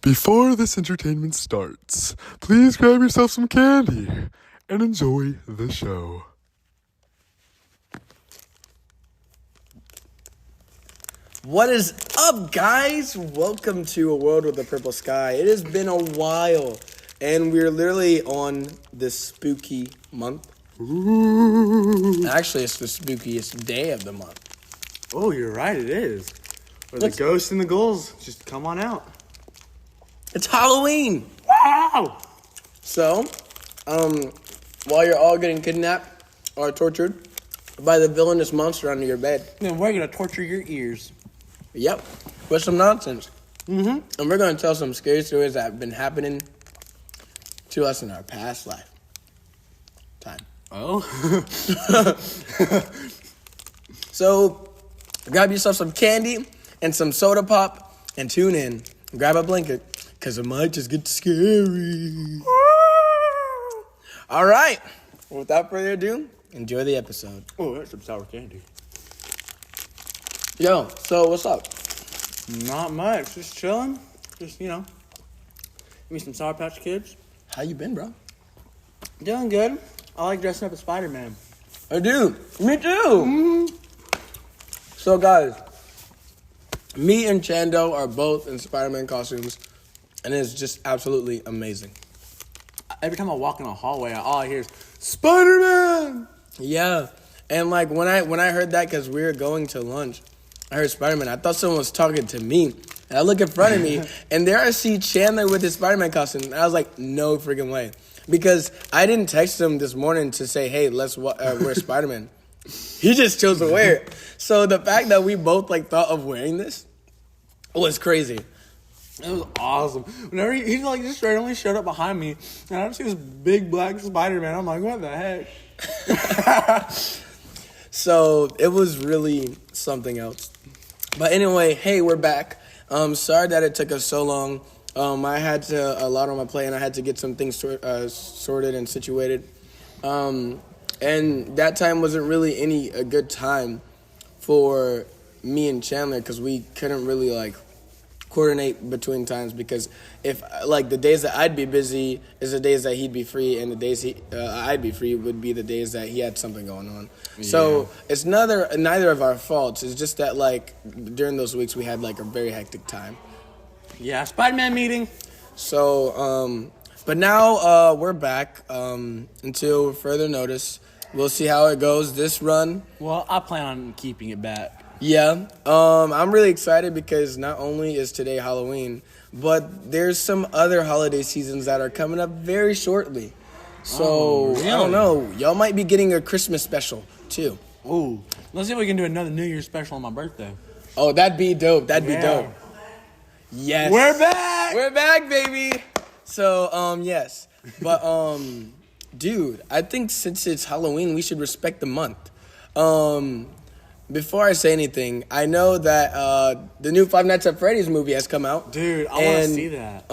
Before this entertainment starts, please grab yourself some candy and enjoy the show. What is up, guys? Welcome to A World with a Purple Sky. It has been a while, and we're literally on this spooky month. Ooh. Actually, it's the spookiest day of the month. Oh, you're right, it is. Where the ghosts and the ghouls just come on out. It's Halloween! Wow! So, while you're all getting kidnapped or tortured by the villainous monster under your bed. Then we're gonna torture your ears. Yep, with some nonsense. Mm-hmm. And we're going to tell some scary stories that have been happening to us in our past life. Time. Oh? So, grab yourself some candy and some soda pop and tune in. Grab a blanket, because it might just get scary. All right. Without further ado, enjoy the episode. Oh, that's some sour candy. Yo, so what's up? Not much, just chilling. Just, give me some Sour Patch Kids. How you been, bro? Doing good. I like dressing up as Spider-Man. I do. Me too. So, guys, me and Chando are both in Spider-Man costumes, and it's just absolutely amazing. Every time I walk in a hallway, all I hear is, Spider-Man! Yeah, and like when I heard that, because we were going to lunch, I heard Spider-Man. I thought someone was talking to me, and I look in front of me, and there I see Chandler with his Spider-Man costume, and I was like, no freaking way. Because I didn't text him this morning to say, hey, let's wear Spider-Man. He just chose to wear it. So the fact that we both thought of wearing this was crazy. It was awesome. Whenever he just randomly showed up behind me, and I just see this big black Spider-Man. I'm like, what the heck? So it was really something else. But anyway, hey, we're back. Sorry that it took us so long. I had a lot on my plate, and I had to get some things sorted and situated. And that time wasn't really a good time for me and Chandler, because we couldn't really coordinate between times, because if the days that I'd be busy is the days that he'd be free, and the days I'd be free would be the days that he had something going on. Yeah. So it's neither of our faults. It's just that during those weeks we had a very hectic time. Yeah, Spider-Man meeting. So but now we're back until further notice. We'll see how it goes this run. Well, I plan on keeping it back. Yeah, I'm really excited because not only is today Halloween, but there's some other holiday seasons that are coming up very shortly. So, really? I don't know. Y'all might be getting a Christmas special, too. Ooh, let's see if we can do another New Year's special on my birthday. Oh, that'd be dope. That'd be dope. Yes. We're back! We're back, baby! So, yes. But, dude, I think since it's Halloween, we should respect the month. Before I say anything, I know that the new Five Nights at Freddy's movie has come out. Dude, I want to see that.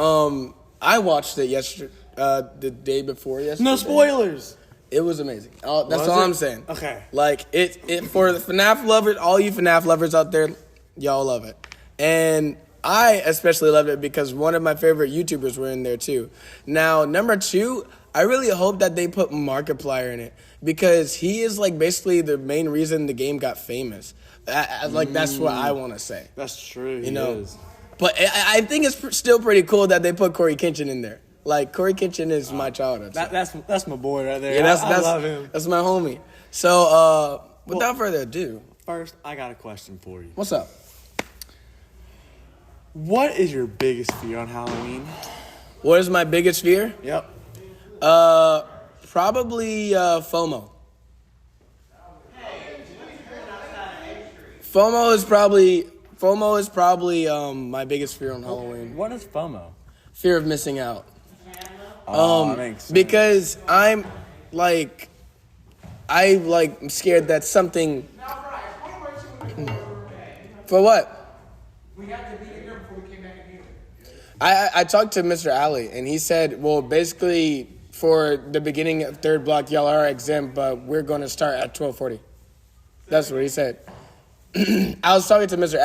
I watched it yesterday, the day before yesterday. No spoilers. It was amazing. That's all I'm saying. Okay. It for the FNAF lovers, all you FNAF lovers out there, y'all love it. And I especially loved it because one of my favorite YouTubers were in there too. Now, number 2, I really hope that they put Markiplier in it, because he is basically the main reason the game got famous. That's what I want to say. That's true. He is. But I think it's still pretty cool that they put Corey Kenshin in there. Corey Kenshin is my childhood. So. That's my boy right there. Yeah, I love him. That's my homie. So without further ado, first I got a question for you. What's up? What is your biggest fear on Halloween? What is my biggest fear? Yep. Probably FOMO. FOMO is probably my biggest fear on Halloween. What is FOMO? Fear of missing out. That makes sense. Because I'm scared that something. For what? We had to be here before we came back in here. I talked to Mr. Alley, and he said, well, basically, for the beginning of third block, y'all are exempt, but we're going to start at 12:40. That's what he said. I was talking to Mr.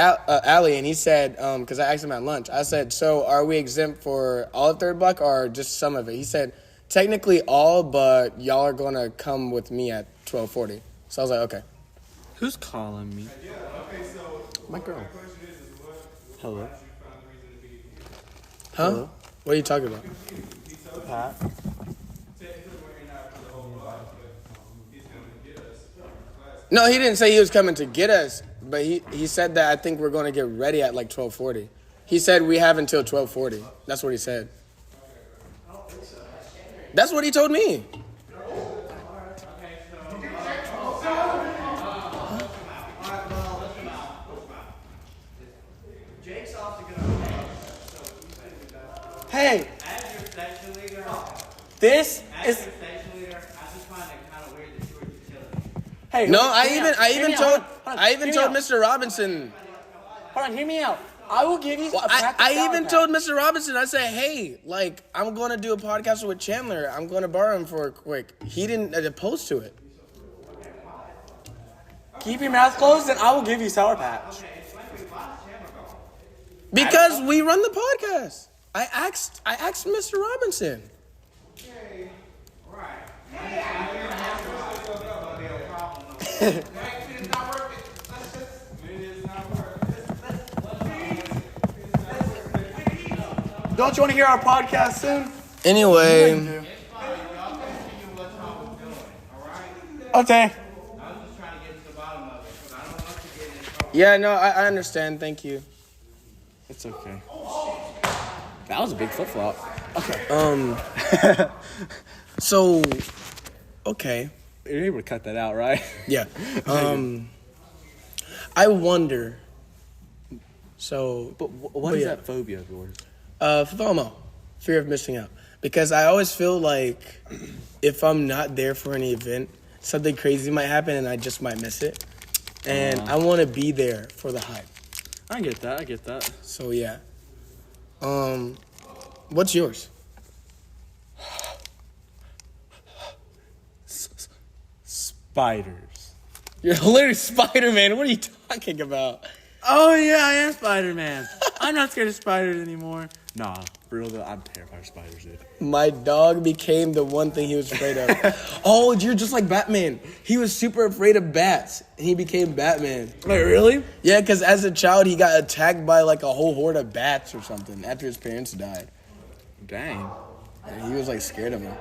Ali, and he said, because I asked him at lunch, I said, so are we exempt for all of third block or just some of it? He said, technically all, but y'all are going to come with me at 12:40. So I was like, okay. Who's calling me? My girl. Hello. Huh? Hello? What are you talking about? Pat. No, he didn't say he was coming to get us, but he said that I think we're going to get ready at like 12:40. He said we have until 12:40. That's what he said. That's what he told me. Hey. This is. Hey. No, I even told Mr. Mr. Robinson. Hold on, hear me out. I will give you a pack of I Sour even Patch. told Mr. Robinson, I said, hey, like, I'm going to do a podcast with Chandler. I'm going to borrow him for a quick. He didn't oppose to it. Keep your mouth closed, and I will give you Sour Patch. Because we run the podcast. I asked Mr. Robinson. Don't you want to hear our podcast soon? Anyway, Okay. yeah, no, I understand. Thank you. It's okay. That was a big flip-flop. Okay. So, okay. You're able to cut that out, right? Yeah. I wonder. So, But what But is yeah. that phobia of yours? FOMO, fear of missing out. Because I always feel like if I'm not there for any event, something crazy might happen and I just might miss it. And I want to be there for the hype. I get that. So yeah. What's yours? Spiders. You're literally Spider-Man. What are you talking about? Oh, yeah, I am Spider-Man. I'm not scared of spiders anymore. Nah, for real though, I'm terrified of spiders, dude. My dog became the one thing he was afraid of. Oh, you're just like Batman. He was super afraid of bats, and he became Batman. Wait, really? Yeah, because as a child, he got attacked by like a whole horde of bats or something after his parents died. Dang. And he was like scared of them.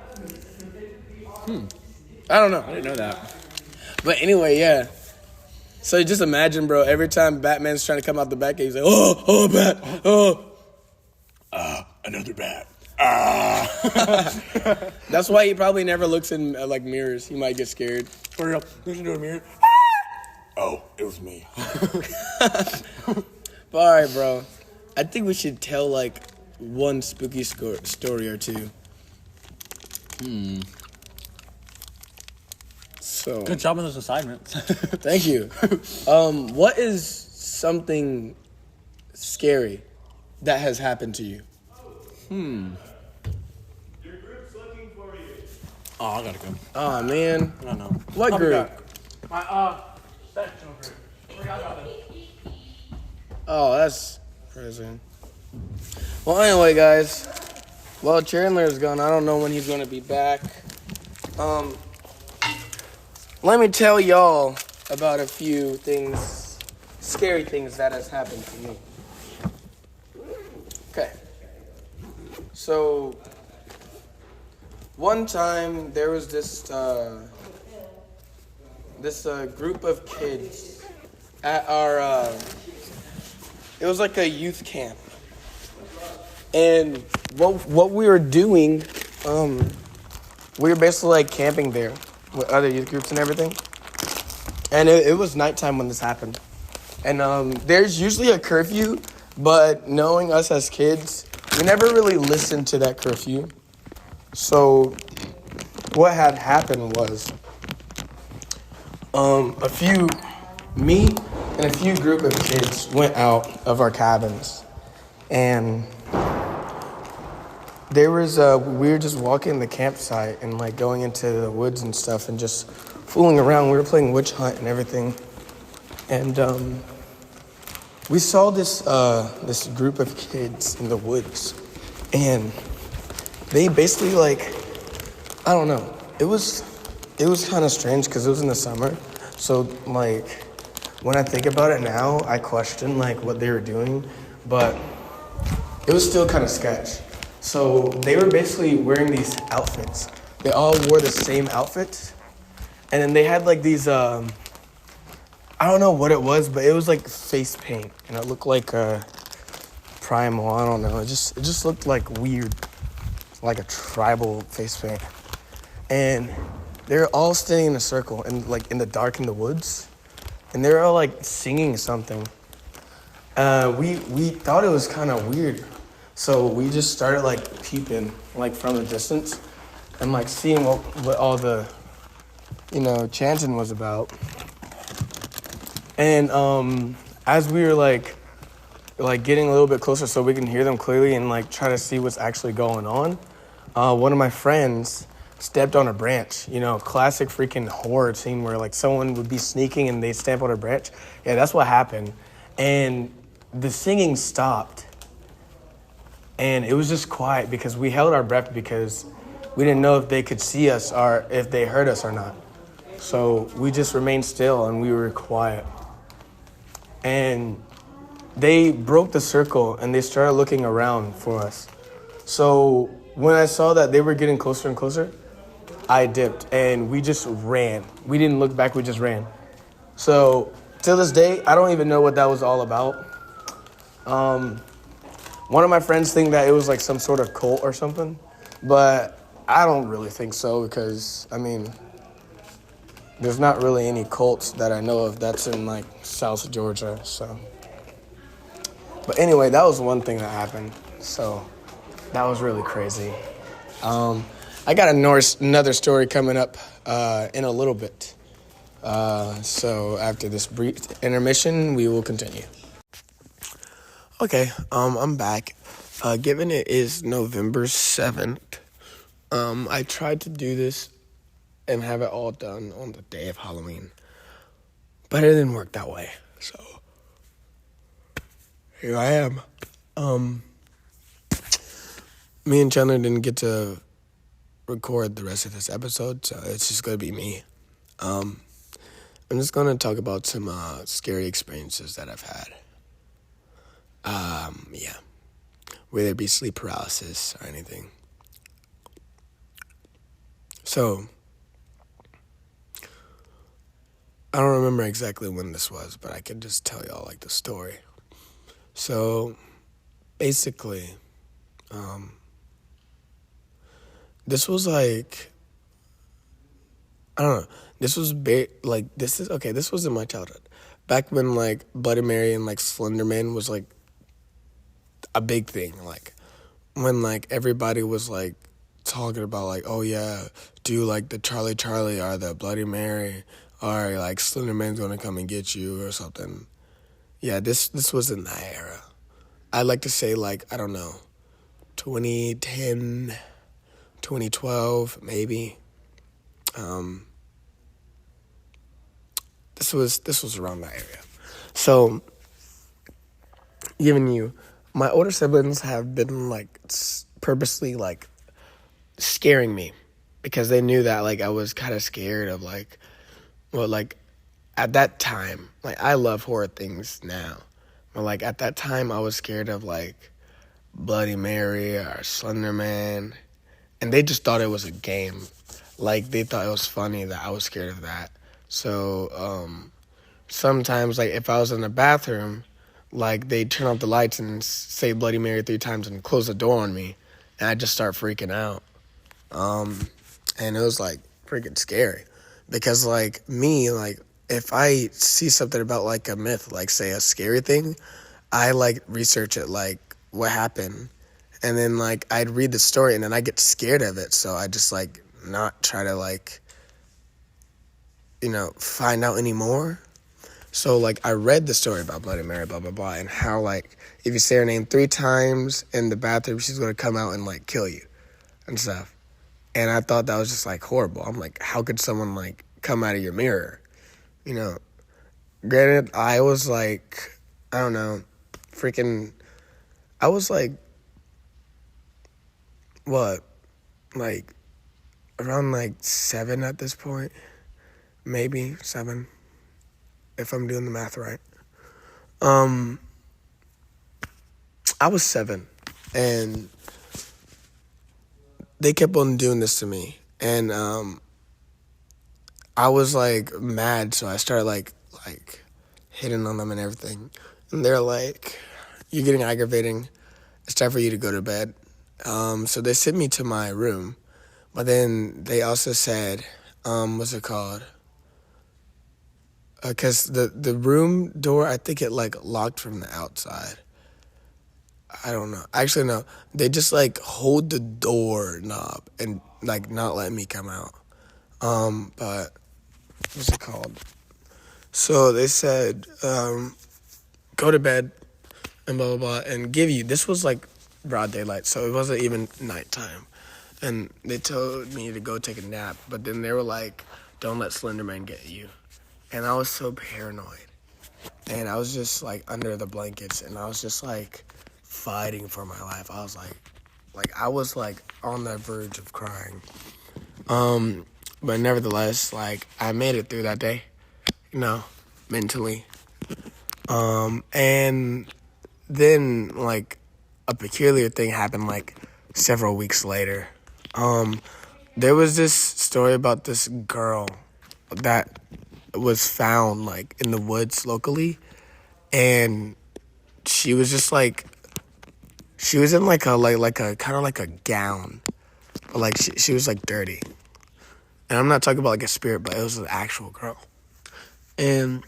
I don't know. I didn't know that. But anyway, yeah. So just imagine, bro, every time Batman's trying to come out the back, he's like, oh, bat, oh. Another bat. That's why he probably never looks in like mirrors. He might get scared. For real. Listen to a mirror. Oh, it was me. But all right, bro. I think we should tell like one spooky story or two. So Good job on those assignments. thank you. What is something scary that has happened to you? Your group's looking for you. Oh, I gotta go. Oh man, I don't know. what I'll be group? back. My sectional group. Forgot about it. Oh, that's crazy. Well, anyway, guys. Well, Chandler is gone. I don't know when he's gonna be back. Let me tell y'all about a few things, scary things that has happened to me. Okay. So, one time there was this group of kids at our. It was like a youth camp, and what we were doing, we were basically like camping there with other youth groups and everything. And it was nighttime when this happened. And there's usually a curfew, but knowing us as kids, we never really listened to that curfew. So what had happened was me and a few group of kids went out of our cabins. And there was we were just walking the campsite and like going into the woods and stuff and just fooling around. We were playing witch hunt and everything. and we saw this group of kids in the woods, and they basically like, I don't know. It was kind of strange because it was in the summer, so like when I think about it now, I question like what they were doing, but it was still kind of sketch. So they were basically wearing these outfits. They all wore the same outfits, and then they had like these I don't know what it was, but it was like face paint, and it looked like primal. I don't know. It just looked like weird, like a tribal face paint. And they're all standing in a circle, and like in the dark in the woods, and they're all like singing something. We thought it was kind of weird, so we just started like peeping like from a distance, and like seeing what all the chanting was about. And as we were like getting a little bit closer so we can hear them clearly and like try to see what's actually going on, one of my friends stepped on a branch. Classic freaking horror scene where like someone would be sneaking and they stamp on a branch. Yeah, that's what happened. And the singing stopped. And it was just quiet because we held our breath because we didn't know if they could see us or if they heard us or not. So we just remained still and we were quiet. And they broke the circle and they started looking around for us. So when I saw that they were getting closer and closer, I dipped and we just ran. We didn't look back, we just ran. So till this day, I don't even know what that was all about. One of my friends think that it was like some sort of cult or something, but I don't really think so because, there's not really any cults that I know of that's in like South Georgia, so. But anyway, that was one thing that happened, so that was really crazy. I got another story coming up in a little bit. So after this brief intermission, we will continue. Okay, I'm back. Given it is November 7th, I tried to do this and have it all done on the day of Halloween, but it didn't work that way, so here I am. Me and Chandler didn't get to record the rest of this episode, so it's just gonna be me. I'm just gonna talk about some scary experiences that I've had. Yeah, whether it be sleep paralysis or anything. So, I don't remember exactly when this was, but I can just tell y'all like the story. So, basically, this was like, I don't know. This was this was in my childhood. Back when like Bloody Mary and like Slender Man was like a big thing. Like when like everybody was like talking about like, oh yeah, do like the Charlie or the Bloody Mary or like Slender Man's gonna come and get you or something. Yeah, this was in that era. I'd like to say like, I don't know, 2010, 2012 maybe. This was around that area. So, my older siblings have been like purposely like scaring me because they knew that like I was kind of scared of like, well, like at that time, like I love horror things now, but like at that time I was scared of like Bloody Mary or Slender Man, and they just thought it was a game. Like they thought it was funny that I was scared of that. So sometimes like if I was in the bathroom, like they'd turn off the lights and say Bloody Mary 3 times and close the door on me, and I'd just start freaking out. And it was like freaking scary because like me, like if I see something about like a myth, like say a scary thing, I like research it, like what happened, and then like I'd read the story and then I get scared of it, so I just like not try to like, find out anymore. So like I read the story about Bloody Mary, blah blah blah, and how like if you say her name 3 times in the bathroom, she's gonna come out and like kill you and stuff. And I thought that was just like horrible. I'm like, how could someone like come out of your mirror, Granted, I was like, I don't know, freaking, I was like, what, like, around like 7 at this point, maybe 7, if I'm doing the math right. I was 7, and they kept on doing this to me, and I was like mad, so I started like hitting on them and everything, and they're like, "You're getting aggravating. It's time for you to go to bed." So they sent me to my room, but then they also said, what's it called? Because the room door, I think it like locked from the outside. I don't know. Actually, no. They just like hold the door knob and like not let me come out. But what's it called? So they said, go to bed and blah, blah, blah, and give you, this was like broad daylight, so it wasn't even nighttime. And they told me to go take a nap, but then they were like, don't let Slenderman get you. And I was so paranoid. And I was just like under the blankets, and I was just like fighting for my life. I was like I was like on the verge of crying. But nevertheless, like I made it through that day, mentally. And then like a peculiar thing happened like several weeks later. There was this story about this girl that was found like in the woods locally, and she was just like, she was in like a kind of like a gown, but like she was like dirty. And I'm not talking about like a spirit, but it was an actual girl. And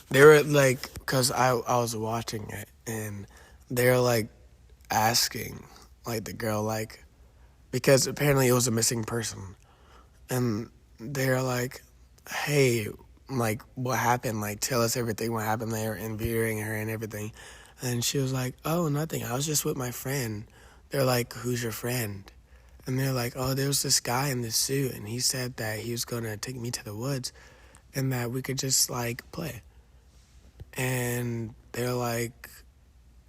they were like, because I was watching it, and they were like asking like the girl, like, because apparently it was a missing person, and they're like, hey, like, what happened? Like, tell us everything, what happened there, interviewing her and everything. And she was like, oh, nothing, I was just with my friend. They're like, who's your friend? And they're like, oh, there was this guy in this suit, and he said that he was going to take me to the woods and that we could just, like, play. And they're like,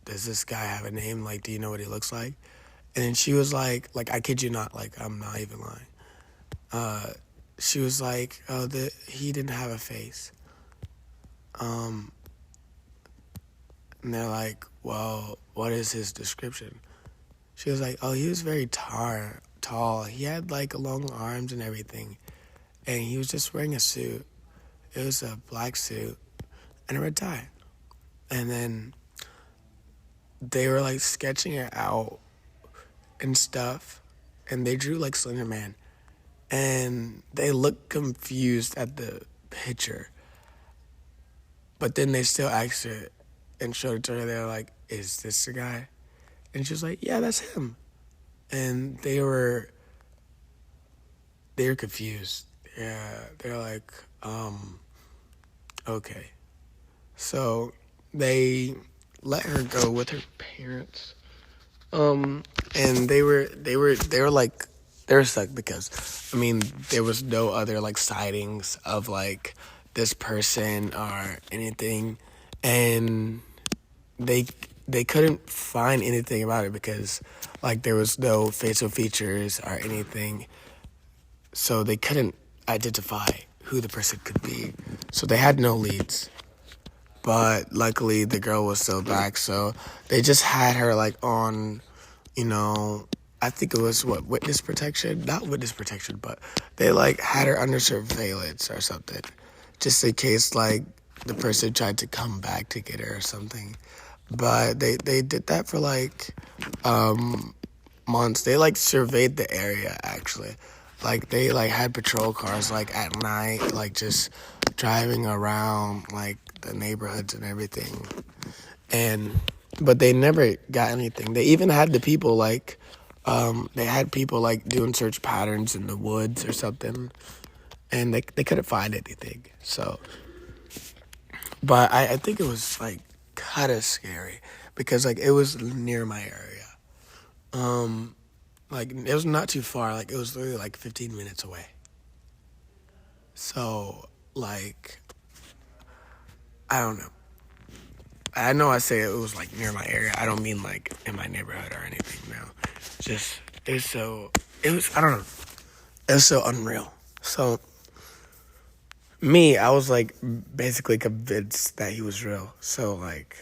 does this guy have a name? Like, do you know what he looks like? And then she was like, I kid you not, like, I'm not even lying. She was like, oh, he didn't have a face. And they're like, well, what is his description? She was like, oh, he was very tall. He had, like, long arms and everything. And he was just wearing a suit. It was a black suit and a red tie. And then they were, like, sketching it out and stuff. And they drew, like, Slender Man. And they looked confused at the picture. But then they still asked her and showed it to her. They were like, is this the guy? And she was like, yeah, that's him. And they were confused. Yeah, they're like, okay. So they let her go with her parents. And they were like, they were stuck because, I mean, there was no other like sightings of like this person or anything, and they couldn't find anything about it because like there was no facial features or anything, so they couldn't identify who the person could be. So they had no leads. But luckily the girl was still back, so they just had her like on, I think it was witness protection? Not witness protection, but they like had her under surveillance or something, just in case like the person tried to come back to get her or something. But they did that for like months. They like surveyed the area actually. Like they like had patrol cars like at night, like just driving around like the neighborhoods and everything. But they never got anything. They even had the people like doing search patterns in the woods or something, and they couldn't find anything. So, but I think it was like kind of scary because like it was near my area. Like it was not too far. Like it was literally like 15 minutes away. So like I don't know. I know I say it was like near my area. I don't mean like in my neighborhood or anything. No, just I don't know. It was so unreal. So me, I was like basically convinced that he was real. So like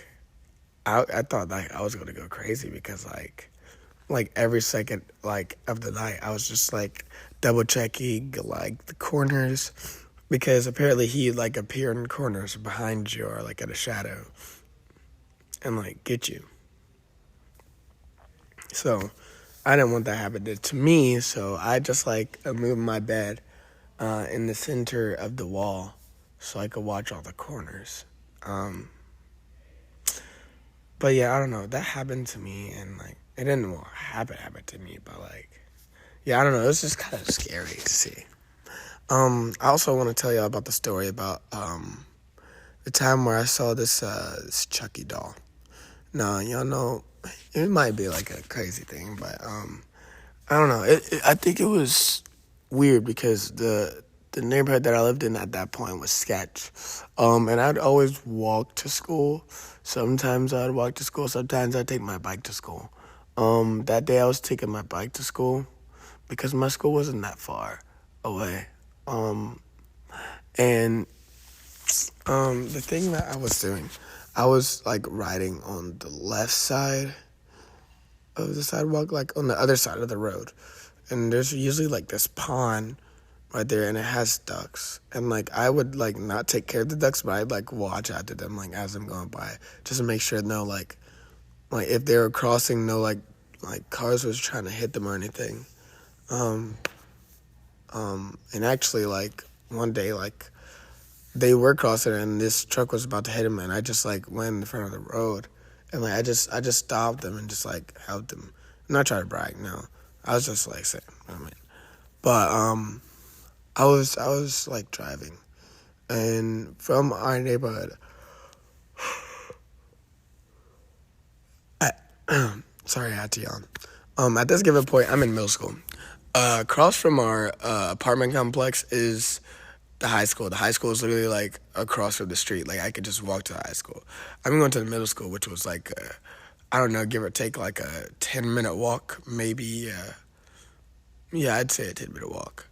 I thought like I was gonna go crazy because like every second like of the night I was just like double checking like the corners because apparently he like appear in corners behind you or like in a shadow and like get you. So I didn't want that happening to me, so I just like moved my bed in the center of the wall so I could watch all the corners. But yeah, I don't know. That happened to me, and like it didn't happen to me, but like yeah, I don't know. It was just kind of scary to see. I also want to tell y'all about the story about the time where I saw this Chucky doll. Now y'all know it might be like a crazy thing, but I don't know. I think it was weird because the neighborhood that I lived in at that point was sketch. And I'd always walk to school. Sometimes I'd walk to school. Sometimes I'd take my bike to school. That day I was taking my bike to school because my school wasn't that far away. And the thing that I was doing, I was like riding on the left side of the sidewalk, like on the other side of the road. And there's usually like this pond right there, and it has ducks. And like I would like not take care of the ducks, but I'd like watch after them like as I'm going by, just to make sure no like if they were crossing, no like cars was trying to hit them or anything. And actually like one day like they were crossing and this truck was about to hit them, and I just like went in front of the road, and like I just stopped them and just like helped them. I'm not trying to brag, no. I was just like saying, I mean, but I was like driving, and from our neighborhood, sorry I had to yawn. At this given point, I'm in middle school. Across from our apartment complex is the high school. The high school is literally like across from the street. Like I could just walk to the high school. I'm going to the middle school, which was like I don't know, give or take like a 10-minute walk, maybe. Yeah, I'd say a 10-minute walk.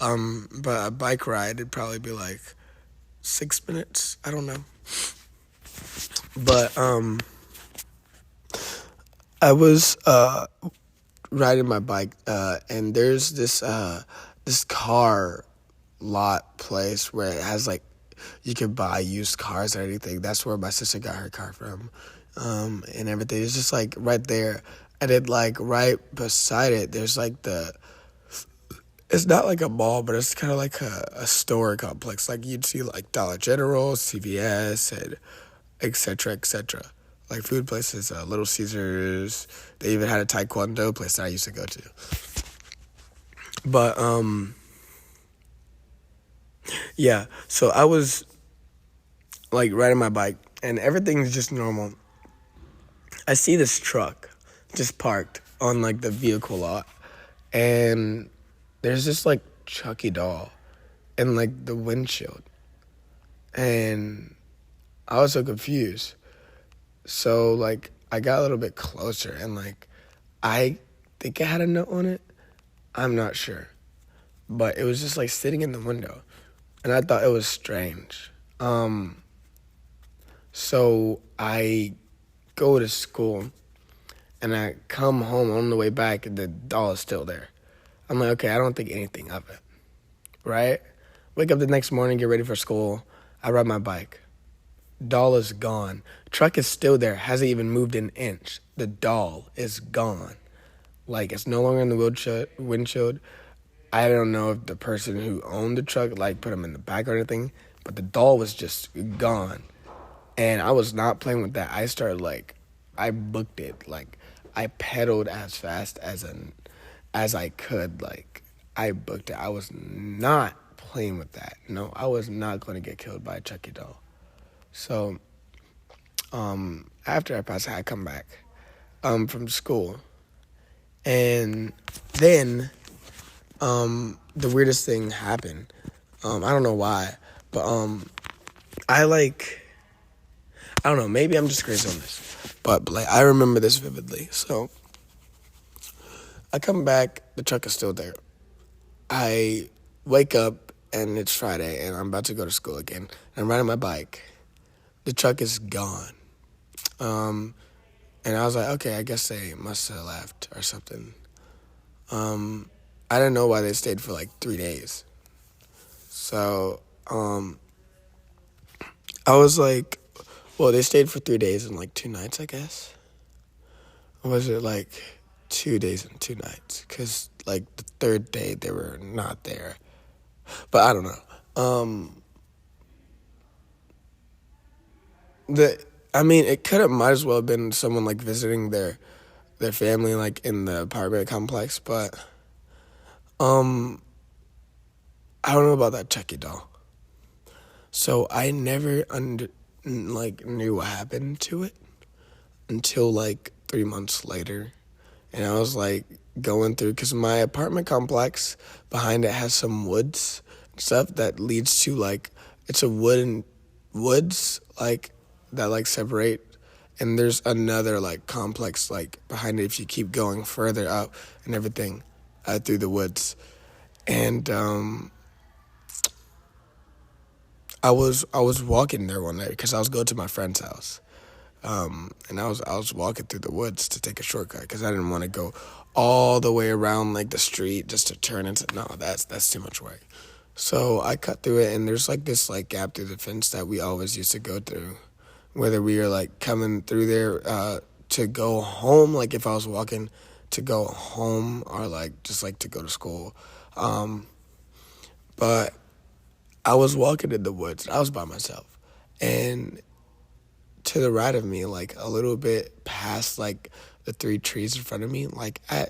But a bike ride, it'd probably be like 6 minutes. I don't know. But I was riding my bike, and there's this car lot place where it has like you can buy used cars or anything. That's where my sister got her car from, and everything. It's just like right there, and then like right beside it, there's like it's not like a mall, but it's kind of like a store complex. Like you'd see like Dollar General, CVS, and et cetera, et cetera. Like food places, Little Caesars. They even had a Taekwondo place that I used to go to. But yeah. So I was like riding my bike, and everything's just normal. I see this truck just parked on like the vehicle lot, and there's this like Chucky doll in like the windshield, and I was so confused. So like I got a little bit closer, and like I think it had a note on it. I'm not sure, but it was just like sitting in the window, and I thought it was strange. So I go to school, and I come home on the way back, and the doll is still there. I'm like, okay, I don't think anything of it, right? Wake up the next morning, get ready for school. I ride my bike. Doll is gone. Truck is still there, hasn't even moved an inch. The doll is gone. Like, it's no longer in the windshield. I don't know if the person who owned the truck, like, put him in the back or anything, but the doll was just gone. And I was not playing with that. I started, like, I booked it. Like, I pedaled as fast as I could. Like, I booked it. I was not playing with that. No, I was not going to get killed by a Chucky doll. So, after I passed, I come back from school. And then the weirdest thing happened. I don't know why, but I like I don't know, maybe I'm just crazy on this. But like I remember this vividly. So I come back, the truck is still there. I wake up and it's Friday and I'm about to go to school again. And I'm riding my bike. The truck is gone. And I was like, okay, I guess they must have left or something. I didn't know why they stayed for like 3 days. So, I was like, well, they stayed for 3 days and like 2 nights, I guess. Or was it like 2 days and 2 nights? Because like the third day they were not there. But I don't know. It could have might as well have been someone like visiting their family like in the apartment complex, but I don't know about that Chucky doll. So I never knew what happened to it until like 3 months later, and I was like going through because my apartment complex behind it has some woods and stuff that leads to like it's a wooden woods like that like separate, and there's another like complex like behind it if you keep going further up and everything through the woods, and I was walking there one night because I was going to my friend's house, and I was walking through the woods to take a shortcut because I didn't want to go all the way around like the street just to turn into that's too much work. So I cut through it, and there's like this like gap through the fence that we always used to go through, whether we were like coming through there to go home, like if I was walking to go home or like just like to go to school, but I was walking in the woods. I was by myself, and to the right of me, like a little bit past like the 3 trees in front of me, like I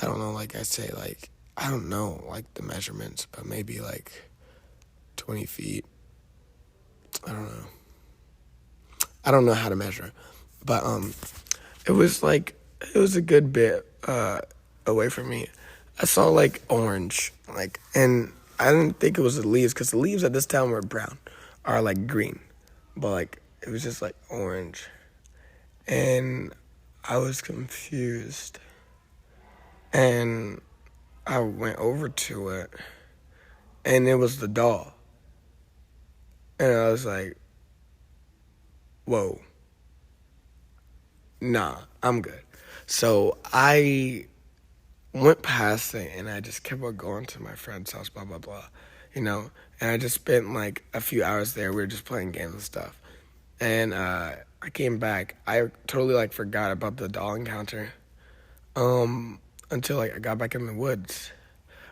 don't know, like I say, like I don't know like the measurements, but maybe like 20 feet. I don't know. I don't know how to measure, but it was a good bit away from me. I saw like orange, like, and I didn't think it was the leaves because the leaves at this time were brown, or like green, but like it was just like orange, and I was confused, and I went over to it, and it was the doll, and I was like, whoa, nah, I'm good. So I went past it, and I just kept on going to my friend's house, blah, blah, blah, and I just spent like a few hours there. We were just playing games and stuff, and I came back. I totally like forgot about the doll encounter until like I got back in the woods.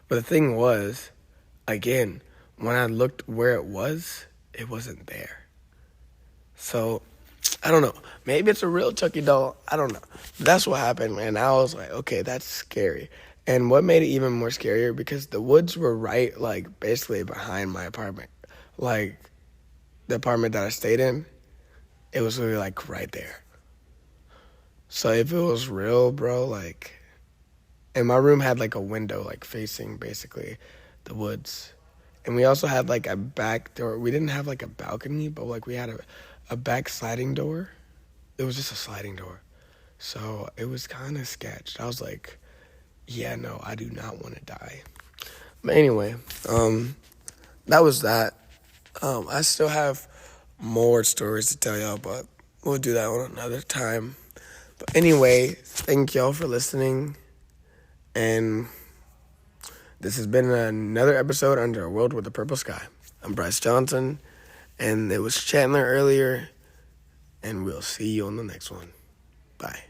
But the thing was, again, when I looked where it wasn't there. So I don't know. Maybe it's a real Chucky doll. I don't know. That's what happened, and I was like, okay, that's scary. And what made it even more scarier, because the woods were right, like, basically behind my apartment. Like, the apartment that I stayed in, it was really, like, right there. So if it was real, bro, like, and my room had, like, a window, like, facing, basically, the woods. And we also had, like, a back door. We didn't have, like, a balcony, but, like, we had a back sliding door. It was just a sliding door. So it was kind of sketched. I was like, yeah, no, I do not want to die. But anyway, that was that. I still have more stories to tell y'all, but we'll do that one another time. But anyway, thank y'all for listening. And this has been another episode under A World with a Purple Sky. I'm Bryce Johnson, and it was Chandler earlier, and we'll see you on the next one. Bye.